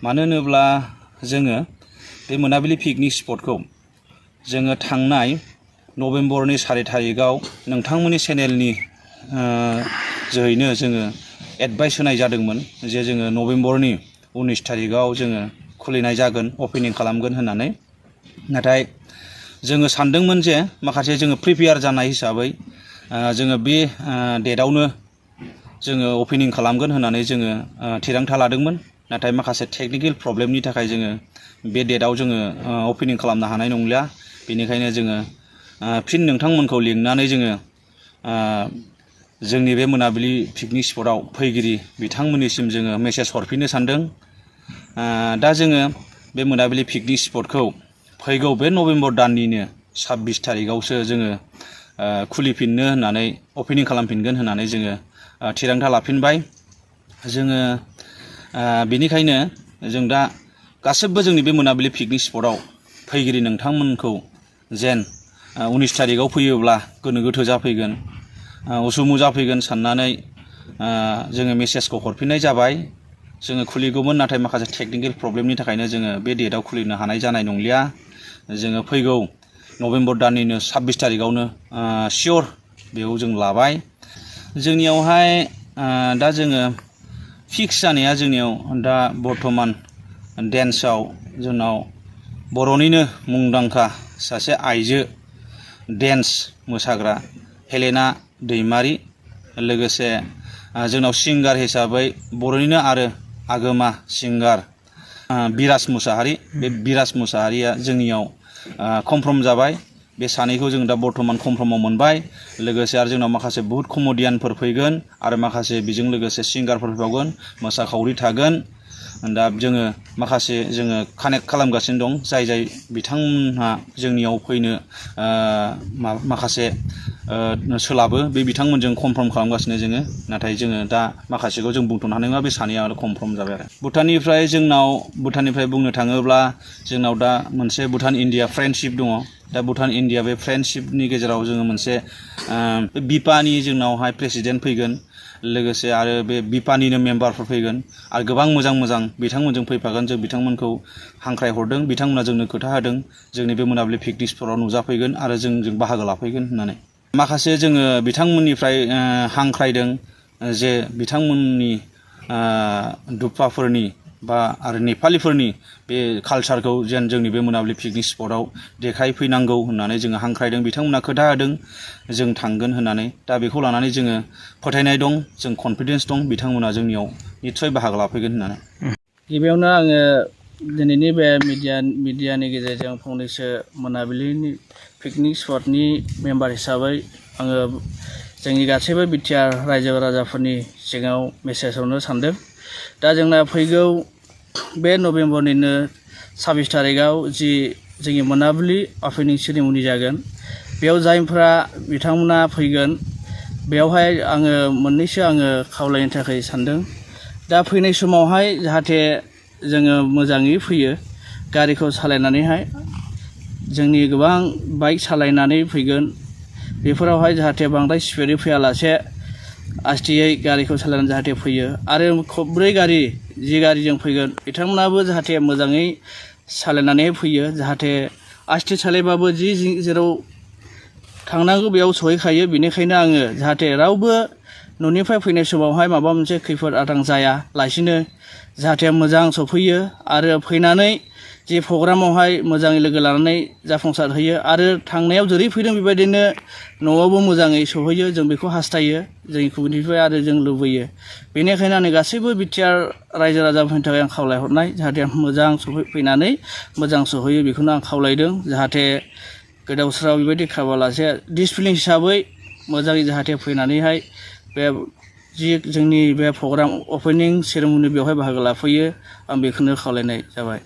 मानो होनोब्ला जोङो बे मोनाबिलि पिकनिक स्पटखौ जोङो थांनाय नभेम्बरनि 4 तारिखआव नोंथांमोननि चेनेलनि जोहैनो जोङो एडभाइस होनाय जादोंमोन जे जोङो नभेम्बरनि 19 तारिखआव जोङो खुलिनाय जागोन अपेनिं खालामगोन होननानै नाथाय जोङो सानदोंमोन जे माखासे जोङो प्रिपेयार जानाय हिसाबै जोङो बे डेटआवनो जोङो अपेनिं खालामगोन होननानै जोङो थिरांथा लादोंमोन नाथाय माखासे टेक्निकेल प्रब्लेमनि थाखाय जोङो बे डेटआव जोङो अपेनिं खालामनो हानाय नंलिया बेनिखायनो जोङो फिन नोंथांमोनखौ लिंनानै जोङो जोंनि बे मोनाबिलि पिकनिक स्पटआव फैगिरि बिथांमोननिसिम जोङो मेसेज हरफिननो सानदों दा जोङो बे मोनाबिलि पिकनिक स्पटखौ फैगौ बे नभेम्बर दाननिनो 26 तारिखआवसो जोङो खुलिफिननो होननानै अपेनिं खालामफिनगोन होननानै जोङो थिरांथा लाफिनबाय जोङो बेनिखायनो जों दा गासिबो जोंनि बे मोनाबिलि पिकनिक स्पटआव फैगिरि नोंथांमोनखौ जेन 19 तारिखआव फैयोब्ला गोनो गोथो जाफैगोन उसुमु जाफैगोन साननानै जोङो मेसेजखौ हरफिननाय जाबाय जोङो खुलिगौमोन नाथाय माखासे टेक्निकेल प्रब्लेमनि थाखायनो जोङो बे डेटआव खुलिनो हानाय जानाय नंलिया जोङो फैगौ नभेम्बर दाननिनो 26 तारिखआवनो सियर बेयाव जों लाबाय जोंनियावहाय दा जोङो फिक्स जानाया जोंनियाव दा बर्थमान डेन्सआव जोंनाव बर'निनो मुंदांखा सासे आइजो डेन्स मोसाग्रा हेलेना दैमारि लोगोसे जोंनाव सिंगार हिसाबै बर'निनो आरो आगोमा सिंगार बिराज मुसाहारि बे बिराज मुसाहारिया जोंनियाव कनफार्म जाबाय बे सानैखौ जों दा बर्थमान कनफार्माव मोनबाय लोगोसे आरो जोंनाव माखासे बहुत कमेडियानफोर फैगोन आरो माखासे बेजों लोगोसे सिंगारफोर फैबावगोन मोसाखावरि थागोन दा जोङो माखासे जोङो कानेक्ट खालामगासिनो दं जाय बिथांमोनहा जोंनियाव फैनो माखासे सोलाबो बे बिथांमोनजों कनफार्म खालामगासिनो जोङो नाथाय जोङो दा माखासेखौ जों बुंथ'नो हानाय नङा बे सानैया कनफार्म जाबाय आरो भुटाननिफ्राय बुंनो थाङोब्ला जोंनाव दा मोनसे भुटान इन्डिया फ्रेन्डशिप दङ दा भुटान इन्डिया बे फ्रेन्डशिपनि गेजेराव जोङो मोनसे बिपानि जोंनावहाय प्रेसिडेन्ट फैगोन लोगोसे आरो बे बिपानिनो मेम्बारफोर फैगोन आरो गोबां मोजां बिथांमोनजों फैफागोन जों बिथांमोनखौ हांख्राय हरदों बिथांमोना जोंनो खोथा होदों जोंनि बे मोनाबिलि पिकनिक स्पटआव नुजाफैगोन आरो जों बाहागो लाफैगोन होननानै माखासे जोङो बिथांमोननिफ्राय हांख्रायदों जे बिथांमोननि दुप्पाफोरनि बा आरो नेपालिफोरनि बे कालचारखौ जेन जोंनि बे मोनाबिलि पिकनिक स्पटआव देखायफैनांगौ होननानै जोङो हांख्रायदों बिथांमोना खोथा होदों जों थांगोन होननानै दा बेखौ लानानै जोङो फोथायनाय दं जों कनफिडेन्स दं बिथांमोना जोंनियाव निस्सय बाहागो लाफैगोन होननानै गिबियावनो आङो दिनैनि बे मिडियानि गेजेरजों फंनैसो मोनाबिलिनि पिकनिक स्पटनि मेम्बार हिसाबै आङो जोंनि गासैबो बिटिआर रायजो राजाफोरनि सिगाङाव मेसेज हरनो सानदों दा जोंना फैगौ बे नभेम्बरनिनो 26 तारिखआव जि जोंनि मोनाबिलि अपेनिं सेरेमनि जागोन बेयाव जायफ्रा बिथांमोना फैगोन बेयावहाय आङो मोननैसो खावलायनो थाखाय सानदों दा फैनाय समावहाय जाहाथे जोङो मोजाङै फैयो गारिखौ सालायनानैहाय जोंनि गोबां बाइक सालायनानै फैगोन बेफोरावहाय जाहाथे बांद्राय स्पिडै फैयालासे आस्थियै गारिखौ सालायनानै जाहाथे फैयो आरो खबब्रै गारि जि गारिजों फैगोन बिथांमोनाबो जाहाथे मोजाङै सालायनानै फैयो जाहाथे आस्थे सालायबाबो जेराव थांनांगौ बेयाव सहैखायो बेनिखायनो आङो जाहाथे रावबो न'निफ्राय फैनाय समावहाय माबा मोनसे खैफोद आदां जायालासिनो जाहाथे मोजां सफैयो आरो फैनानै जे प्रग्रामावहाय मोजाङै लोगो लानानै जाफुंसार होयो आरो थांनायाव जेरै फैदों बेबायदिनो न'आवबो मोजाङै सहैयो जों बेखौ हास्थायो जोंनि कमिटिनिफ्राय आरो जों लुबैयो बेनिखायनो आं गासैबो बिटिआर रायजो राजाफोरनि थाखाय आं खावलायहरनाय जाहाथे मोजां फैनानै मोजां सहैयो बेखौनो आं खावलायदों जाहाथे गोदाव सोराव बेबायदि खालामालासे डिसिप्लिन हिसाबै मोजाङै जाहाथे फैनानैहाय बे जि जोंनि बे प्रग्राम अपेनिं सेरेमनि बेवहाय बाहागो लाफैयो आं बेखौनो खावलायनाय जाबाय